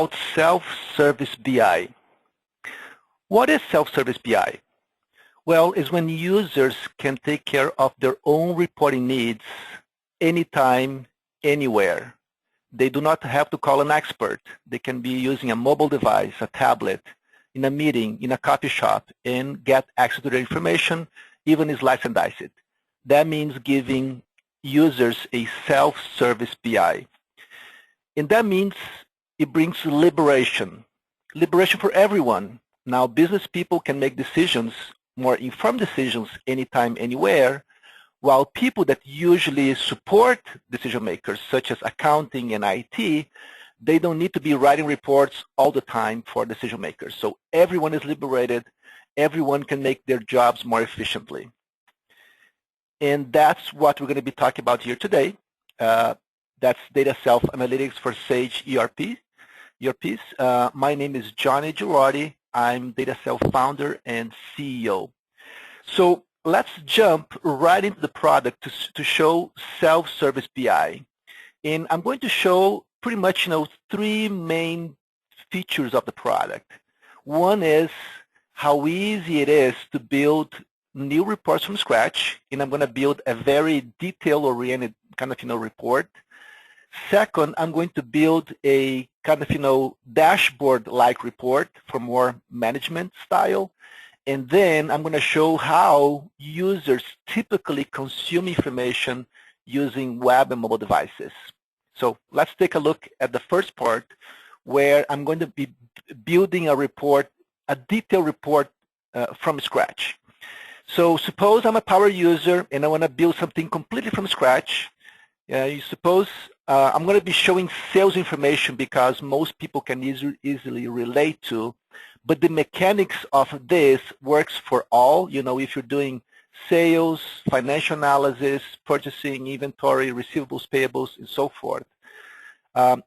about self-service BI. What is self-service BI? Well, it's when users can take care of their own reporting needs anytime, anywhere. They do not have to call an expert. They can be using a mobile device, a tablet, in a meeting, in a coffee shop, and get access to their information, even slice and dice it. That means giving users a self-service BI. And that means it brings liberation for everyone. Now, business people can make decisions, more informed decisions, anytime, anywhere, while people that usually support decision makers, such as accounting and IT, they don't need to be writing reports all the time for decision makers. So everyone is liberated. Everyone can make their jobs more efficiently. And that's what we're going to be talking about here today. That's DataSelf Analytics for Sage ERPs. My name is Johnny Girardi. I'm DataSelf founder and CEO. So let's jump right into the product to show self-service BI. And I'm going to show pretty much, three main features of the product. One is how easy it is to build new reports from scratch, and I'm going to build a very detail-oriented kind of, report. Second, I'm going to build a kind of, dashboard-like report for more management style. And then I'm going to show how users typically consume information using web and mobile devices. So let's take a look at the first part, where I'm going to be building a report, a detailed report from scratch. So suppose I'm a power user and I want to build something completely from scratch. You suppose I'm going to be showing sales information because most people can easily relate to, but the mechanics of this works for all. If you're doing sales, financial analysis, purchasing, inventory, receivables, payables, and so forth.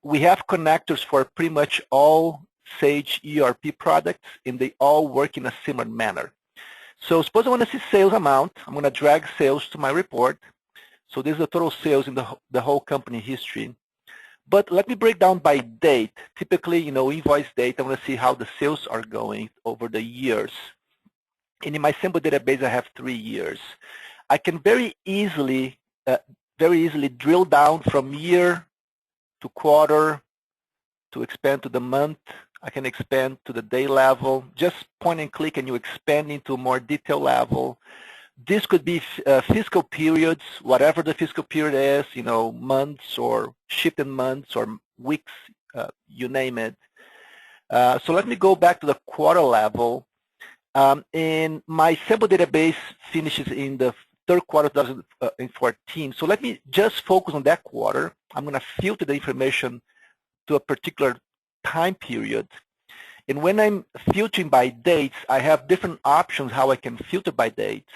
We have connectors for pretty much all Sage ERP products, and they all work in a similar manner. So suppose I want to see sales amount. I'm going to drag sales to my report. So this is the total sales in the whole company history. But let me break down by date. Typically, invoice date, I want to see how the sales are going over the years. And in my sample database, I have 3 years. I can very easily drill down from year to quarter, to expand to the month. I can expand to the day level. Just point and click and you expand into a more detailed level. This could be fiscal periods, whatever the fiscal period is, months or shifted months or weeks, you name it. So let me go back to the quarter level. And my sample database finishes in the third quarter of 2014. So let me just focus on that quarter. I'm going to filter the information to a particular time period. And when I'm filtering by dates, I have different options how I can filter by dates.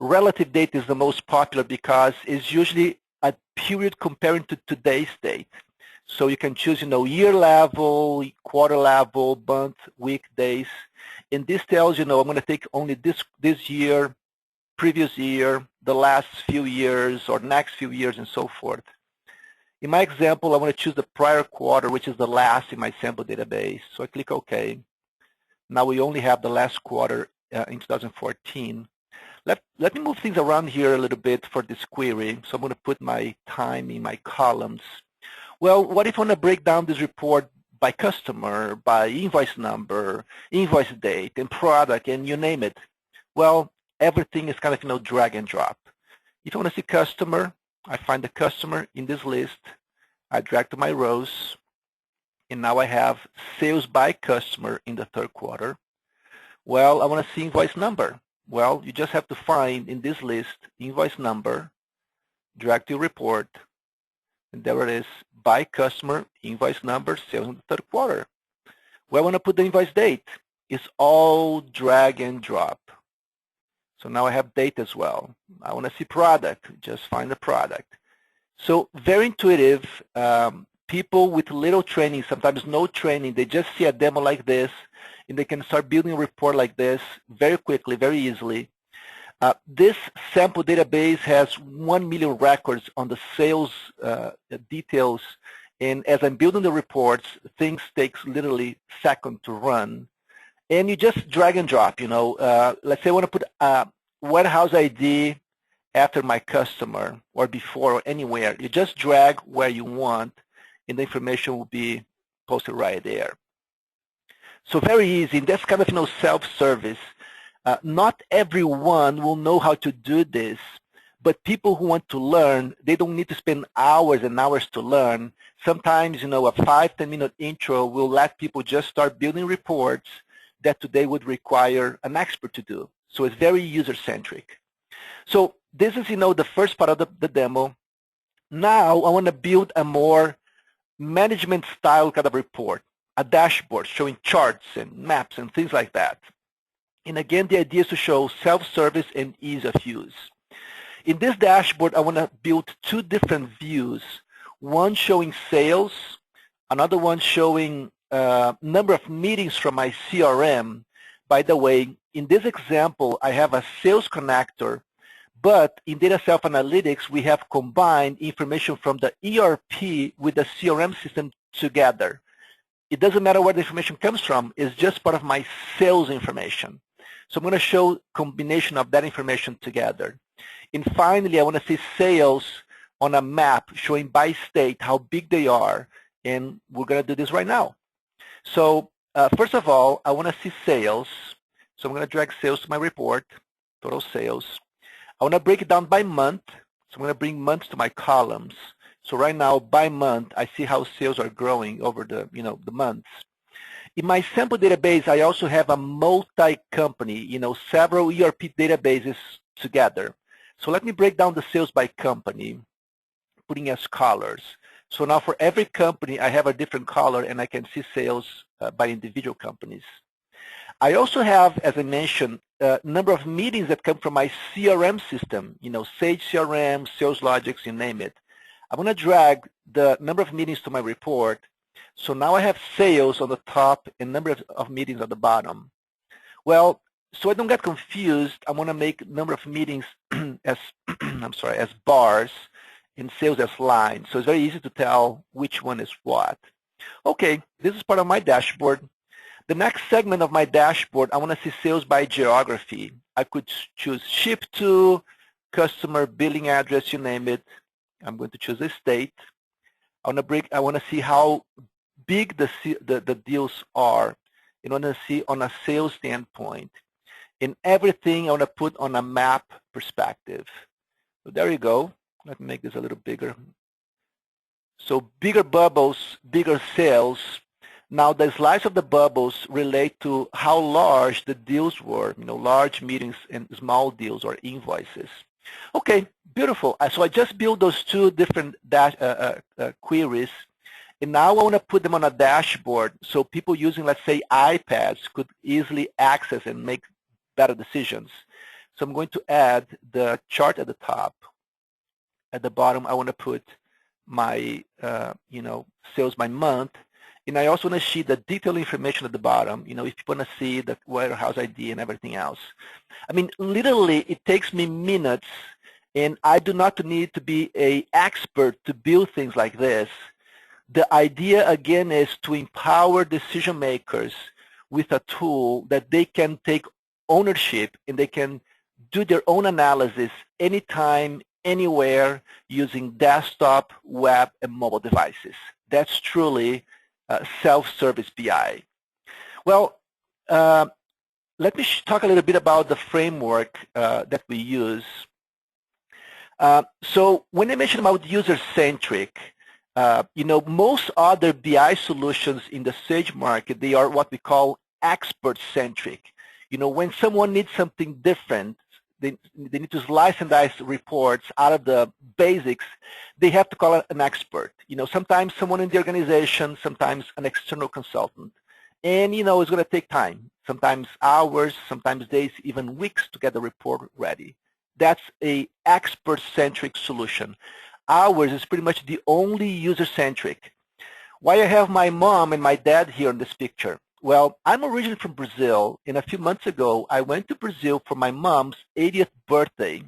Relative date is the most popular because it's usually a period comparing to today's date. So you can choose, year level, quarter level, month, week, days. And this tells, I'm going to take only this year, previous year, the last few years, or next few years, and so forth. In my example, I want to choose the prior quarter, which is the last in my sample database. So I click OK. Now we only have the last quarter in 2014. Let me move things around here a little bit for this query. So I'm going to put my time in my columns. Well, what if I want to break down this report by customer, by invoice number, invoice date, and product, and you name it? Well, everything is kind of, drag and drop. If I want to see customer, I find the customer in this list. I drag to my rows, and now I have sales by customer in the third quarter. Well, I want to see invoice number. Well, you just have to find in this list invoice number, drag to report, and there it is, by customer, invoice number, sales in the third quarter. Well, I want to put the invoice date. It's all drag and drop. So now I have date as well. I want to see product, just find the product. So very intuitive. People with little training, sometimes no training, they just see a demo like this, and they can start building a report like this very quickly, very easily. This sample database has 1 million records on the sales details And as I'm building the reports, things takes literally seconds to run. And you just drag and drop, let's say I want to put a warehouse ID after my customer or before or anywhere. You just drag where you want, and the information will be posted right there. So very easy, and that's kind of self-service. Not everyone will know how to do this, but people who want to learn, they don't need to spend hours and hours to learn. Sometimes, a 5-10 minute intro will let people just start building reports that today would require an expert to do. So it's very user-centric. So this is, the first part of the demo. Now I want to build a more management style kind of report, a dashboard showing charts and maps and things like that. And again, the idea is to show self-service and ease of use. In this dashboard, I want to build two different views, one showing sales, another one showing number of meetings from my CRM. By the way, in this example, I have a sales connector, but in DataSelf Analytics, we have combined information from the ERP with the CRM system together. It doesn't matter where the information comes from, it's just part of my sales information. So I'm going to show combination of that information together. And finally, I want to see sales on a map showing by state how big they are, and we're going to do this right now. So first of all, I want to see sales. So I'm going to drag sales to my report, total sales. I want to break it down by month. So I'm going to bring months to my columns. So right now, by month, I see how sales are growing over the months. In my sample database, I also have a multi-company, several ERP databases together. So let me break down the sales by company, putting as colors. So now for every company, I have a different color, and I can see sales by individual companies. I also have, as I mentioned, a number of meetings that come from my CRM system, Sage CRM, Sales Logics, you name it. I'm going to drag the number of meetings to my report. So now I have sales on the top and number of meetings at the bottom. Well, so I don't get confused, I'm going to make number of meetings as as bars and sales as lines. So it's very easy to tell which one is what. Okay, this is part of my dashboard. The next segment of my dashboard, I want to see sales by geography. I could choose ship to, customer, billing address, you name it. I'm going to choose a state. I want to see how big the deals are. I want to see on a sales standpoint. In everything, I want to put on a map perspective. So there you go. Let me make this a little bigger. So bigger bubbles, bigger sales. Now the slice of the bubbles relate to how large the deals were, large meetings and small deals or invoices. Okay, beautiful. So I just built those two different queries, and now I want to put them on a dashboard so people using, let's say, iPads could easily access and make better decisions. So I'm going to add the chart at the top. At the bottom, I want to put my, sales by month. And I also want to see the detailed information at the bottom, if you want to see the warehouse ID and everything else. I mean, literally, it takes me minutes, and I do not need to be an expert to build things like this. The idea, again, is to empower decision makers with a tool that they can take ownership and they can do their own analysis anytime, anywhere, using desktop, web, and mobile devices. That's truly self-service BI. Well, let me talk a little bit about the framework that we use. So when I mentioned about user-centric, most other BI solutions in the Sage market, they are what we call expert-centric. When someone needs something different, they need to slice and dice reports out of the basics, they have to call it an expert. Sometimes someone in the organization, sometimes an external consultant. And, it's going to take time, sometimes hours, sometimes days, even weeks to get the report ready. That's a expert-centric solution. Ours is pretty much the only user-centric. Why I have my mom and my dad here in this picture? Well, I'm originally from Brazil, and a few months ago, I went to Brazil for my mom's 80th birthday.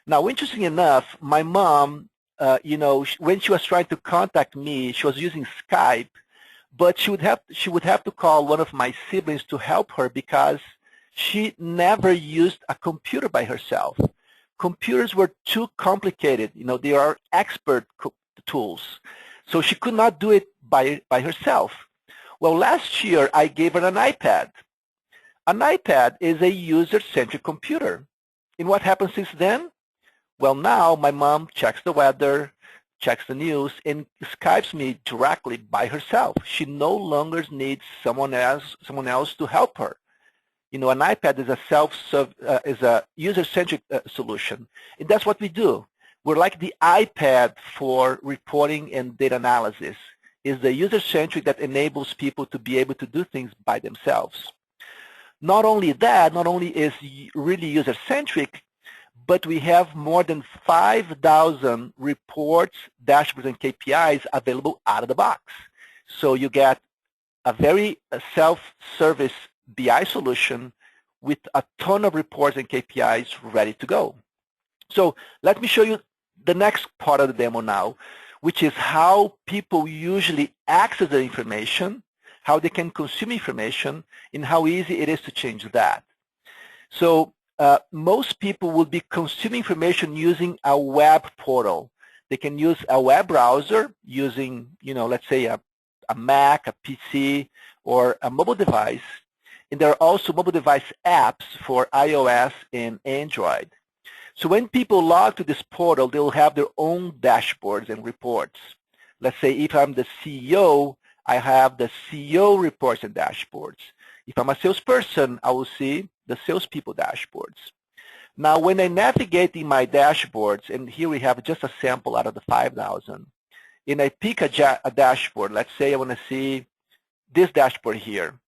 Now, interesting enough, my mom when she was trying to contact me, she was using Skype, but she would have to call one of my siblings to help her because she never used a computer by herself. Computers were too complicated. They are expert tools. So she could not do it by herself. Well, last year I gave her an iPad. An iPad is a user-centric computer. And what happened since then? Well, now my mom checks the weather, checks the news, and Skypes me directly by herself. She no longer needs someone else to help her. An iPad is a user-centric solution, and that's what we do. We're like the iPad for reporting and data analysis. It's the user-centric that enables people to be able to do things by themselves. Not only that, not only is really user-centric, but we have more than 5,000 reports, dashboards, and KPIs available out of the box. So you get a very self-service BI solution with a ton of reports and KPIs ready to go. So let me show you the next part of the demo now, which is how people usually access the information, how they can consume information, and how easy it is to change that. So most people will be consuming information using a web portal. They can use a web browser using, let's say a Mac, a PC, or a mobile device. And there are also mobile device apps for iOS and Android. So when people log to this portal, they'll have their own dashboards and reports. Let's say if I'm the CEO, I have the CEO reports and dashboards. If I'm a salesperson, I will see the salespeople dashboards. Now, when I navigate in my dashboards, and here we have just a sample out of the 5,000, and I pick a dashboard, let's say I want to see this dashboard here,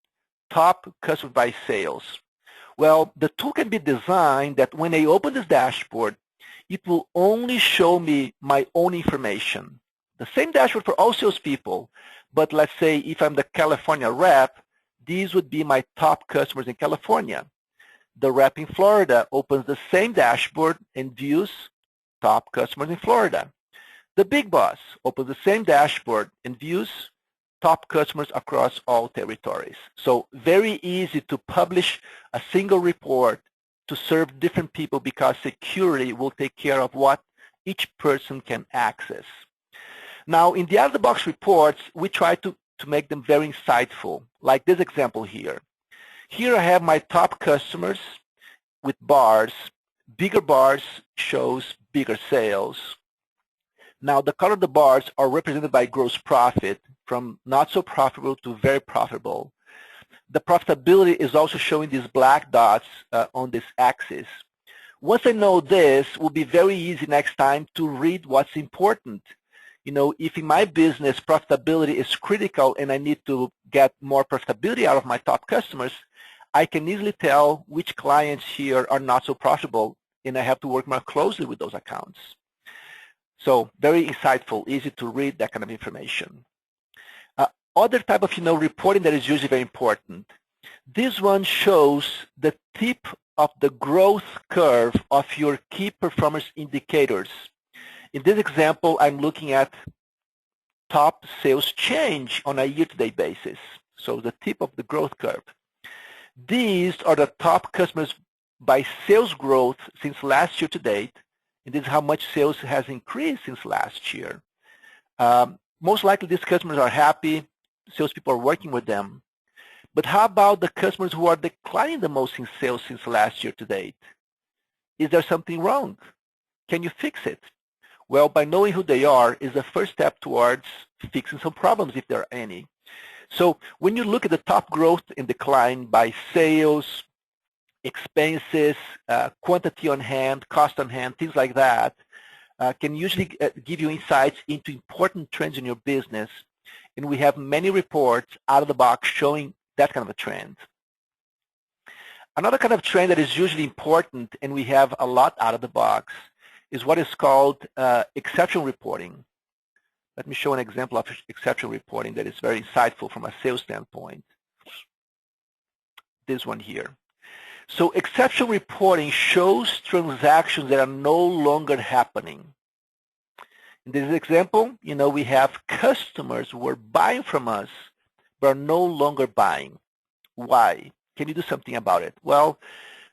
top customer by sales. Well, the tool can be designed that when I open this dashboard, it will only show me my own information. The same dashboard for all salespeople, but let's say if I'm the California rep, these would be my top customers in California. The rep in Florida opens the same dashboard and views top customers in Florida. The big boss opens the same dashboard and views top customers across all territories. So very easy to publish a single report to serve different people because security will take care of what each person can access. Now, in the out-of-the-box reports, we try to make them very insightful, like this example here. Here I have my top customers with bars. Bigger bars shows bigger sales. Now, the color of the bars are represented by gross profit, from not so profitable to very profitable. The profitability is also showing these black dots on this axis. Once I know this, it will be very easy next time to read what's important. If in my business profitability is critical and I need to get more profitability out of my top customers, I can easily tell which clients here are not so profitable, and I have to work more closely with those accounts. So very insightful, easy to read that kind of information. Other type of reporting that is usually very important. This one shows the tip of the growth curve of your key performance indicators. In this example, I'm looking at top sales change on a year-to-date basis. So the tip of the growth curve. These are the top customers by sales growth since last year to date, and this is how much sales has increased since last year. Most likely these customers are happy, salespeople are working with them. But how about the customers who are declining the most in sales since last year to date? Is there something wrong? Can you fix it? Well, by knowing who they are is the first step towards fixing some problems if there are any. So when you look at the top growth and decline by sales, expenses, quantity on hand, cost on hand, things like that, can usually give you insights into important trends in your business. And we have many reports out of the box showing that kind of a trend. Another kind of trend that is usually important, and we have a lot out of the box, is what is called exception reporting. Let me show an example of exception reporting that is very insightful from a sales standpoint. This one here. So exception reporting shows transactions that are no longer happening. In this example, we have customers who are buying from us but are no longer buying. Why? Can you do something about it? Well,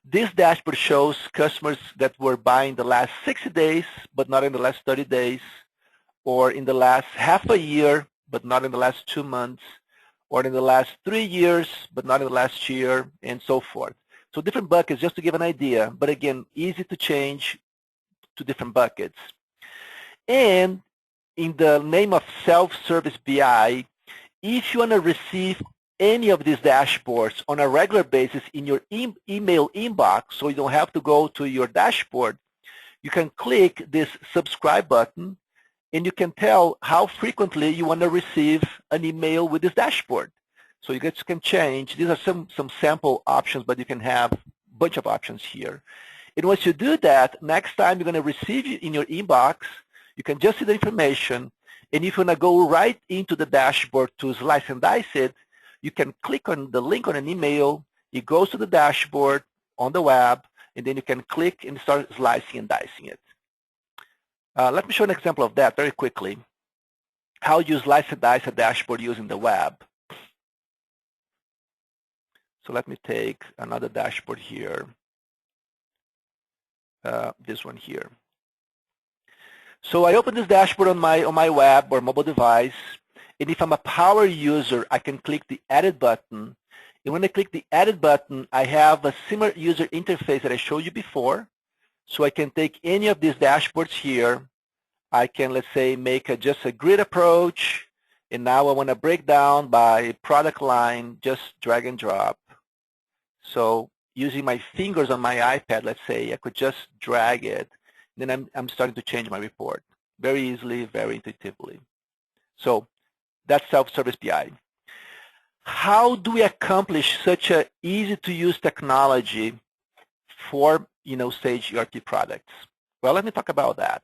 this dashboard shows customers that were buying the last 60 days but not in the last 30 days, or in the last half a year but not in the last 2 months, or in the last 3 years but not in the last year, and so forth. So different buckets just to give an idea, but again, easy to change to different buckets. And in the name of self-service BI, if you want to receive any of these dashboards on a regular basis in your email inbox, so you don't have to go to your dashboard, you can click this subscribe button, and you can tell how frequently you want to receive an email with this dashboard. So you guys can change. These are some sample options, but you can have a bunch of options here. And once you do that, next time you're going to receive it in your inbox, you can just see the information, and if you want to go right into the dashboard to slice and dice it, you can click on the link on an email, it goes to the dashboard on the web, and then you can click and start slicing and dicing it. Let me show an example of that very quickly. How you slice and dice a dashboard using the web. So let me take another dashboard here, this one here. So I open this dashboard on my web or mobile device, and if I'm a power user, I can click the Edit button. And when I click the Edit button, I have a similar user interface that I showed you before. So I can take any of these dashboards here. I can, let's say, make just a grid approach, and now I want to break down by product line, just drag and drop. So using my fingers on my iPad, let's say, I could just drag it. Then I'm starting to change my report very easily, very intuitively. So that's self-service BI. How do we accomplish such an easy-to-use technology for Sage ERP products? Well, let me talk about that.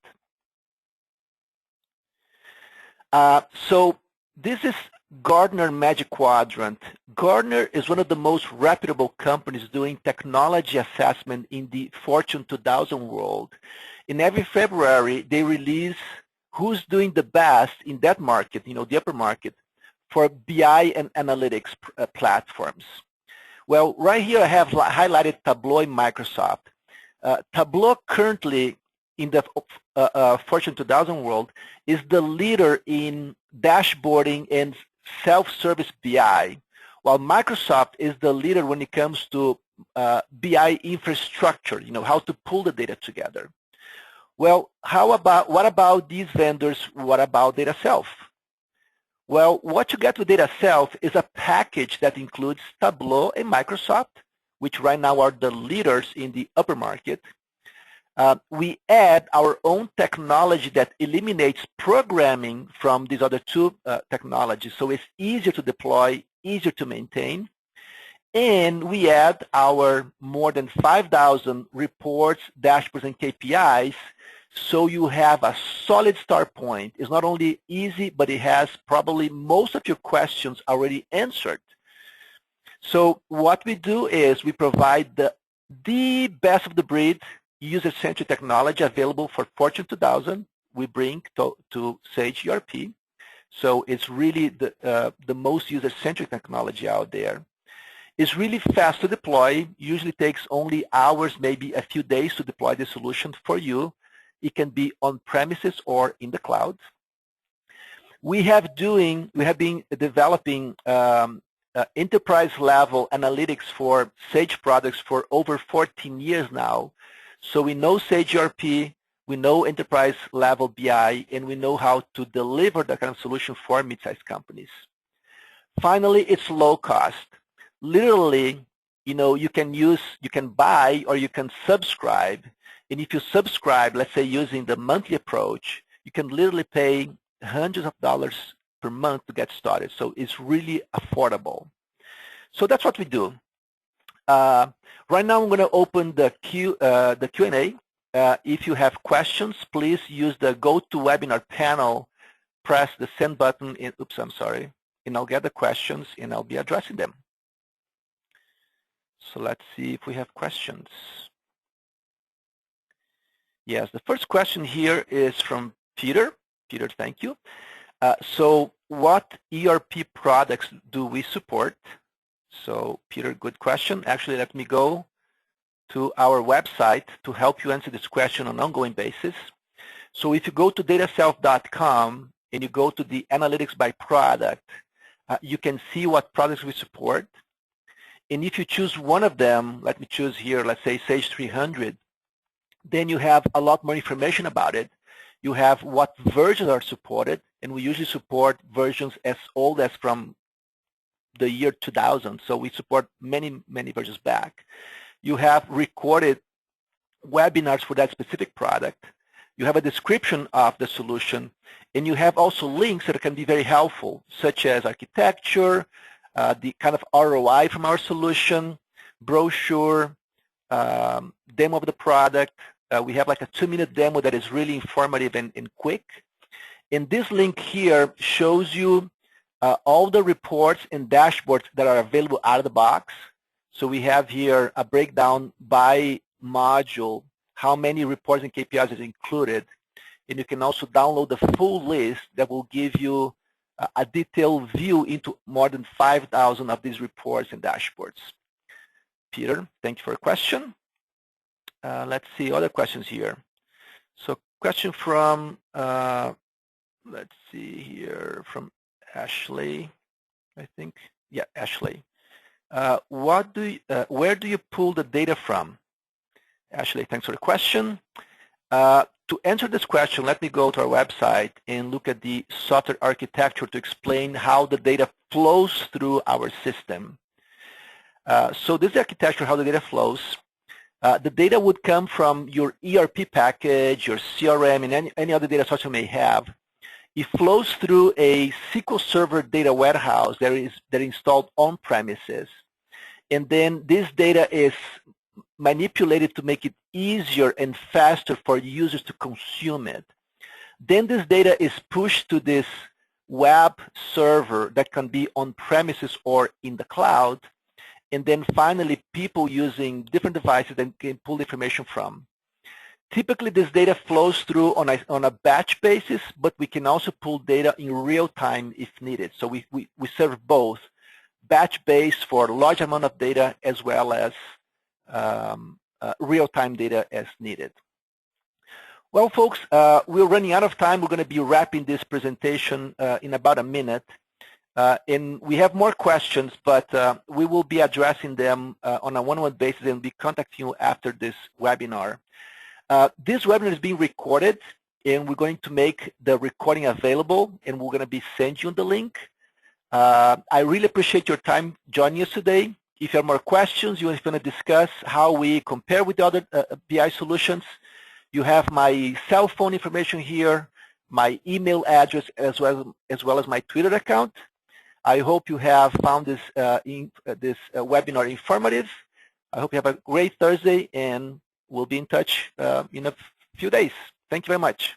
So this is Gartner Magic Quadrant. Gartner is one of the most reputable companies doing technology assessment in the Fortune 2000 world. And every February, they release who's doing the best in that market, the upper market, for BI and analytics platforms. Well, right here I have highlighted Tableau in Microsoft. Tableau currently in the Fortune 2000 world is the leader in dashboarding and self-service BI, while Microsoft is the leader when it comes to BI infrastructure, how to pull the data together. Well, what about these vendors? What about DataSelf? Well, what you get with DataSelf is a package that includes Tableau and Microsoft, which right now are the leaders in the upper market. We add our own technology that eliminates programming from these other two technologies, so it's easier to deploy, easier to maintain. And we add our more than 5,000 reports, dashboards, and KPIs, so you have a solid start point. It's not only easy, but it has probably most of your questions already answered. So what we do is we provide the best of the breed user-centric technology available for Fortune 2000. We bring to Sage ERP. So it's really the most user-centric technology out there. It's really fast to deploy. Usually takes only hours, maybe a few days to deploy the solution for you. It can be on premises or in the cloud. We have been developing enterprise-level analytics for Sage products for over 14 years now. So we know Sage ERP, we know enterprise-level BI, and we know how to deliver that kind of solution for mid-sized companies. Finally, it's low cost. Literally, you can buy or you can subscribe. And if you subscribe, let's say using the monthly approach, you can literally pay hundreds of dollars per month to get started. So it's really affordable. So that's what we do. Right now I'm going to open the Q&A. If you have questions, please use the GoToWebinar panel, press the send button, and I'll get the questions and I'll be addressing them. So let's see if we have questions. Yes, the first question here is from Peter. Peter, thank you. So what ERP products do we support? So Peter, good question. Actually, let me go to our website to help you answer this question on an ongoing basis. So if you go to dataself.com and you go to the analytics by product, you can see what products we support. And if you choose one of them, let me choose here, let's say Sage 300, then you have a lot more information about it. You have what versions are supported, and we usually support versions as old as from the year 2000. So we support many, many versions back. You have recorded webinars for that specific product. You have a description of the solution, and you have also links that can be very helpful, such as architecture, the kind of ROI from our solution, brochure, demo of the product. We have like a 2-minute demo that is really informative and quick. And this link here shows you all the reports and dashboards that are available out of the box. So we have here a breakdown by module, how many reports and KPIs is included. And you can also download the full list that will give you a detailed view into more than 5,000 of these reports and dashboards. Peter, thank you for your question. Let's see other questions here. So question from, let's see here, from Ashley, I think. Yeah, Ashley. Where do you pull the data from? Ashley, thanks for the question. To answer this question, let me go to our website and look at the software architecture to explain how the data flows through our system. So this is the architecture, how the data flows. The data would come from your ERP package, your CRM, and any other data source you may have. It flows through a SQL Server data warehouse that is installed on premises. And then this data is manipulated to make it easier and faster for users to consume it. Then this data is pushed to this web server that can be on premises or in the cloud. And then finally, people using different devices that can pull information from. Typically, this data flows through on a batch basis, but we can also pull data in real time if needed. So we serve both batch-based for a large amount of data as well as real-time data as needed. Well, folks, we're running out of time. We're going to be wrapping this presentation in about a minute. And we have more questions, but we will be addressing them on a one-on-one basis and be contacting you after this webinar. This webinar is being recorded, and we're going to make the recording available, and we're going to be sending you the link. I really appreciate your time joining us today. If you have more questions, you want to discuss how we compare with the other BI solutions, you have my cell phone information here, my email address, as well as my Twitter account. I hope you have found this webinar informative. I hope you have a great Thursday, and we'll be in touch in a few days. Thank you very much.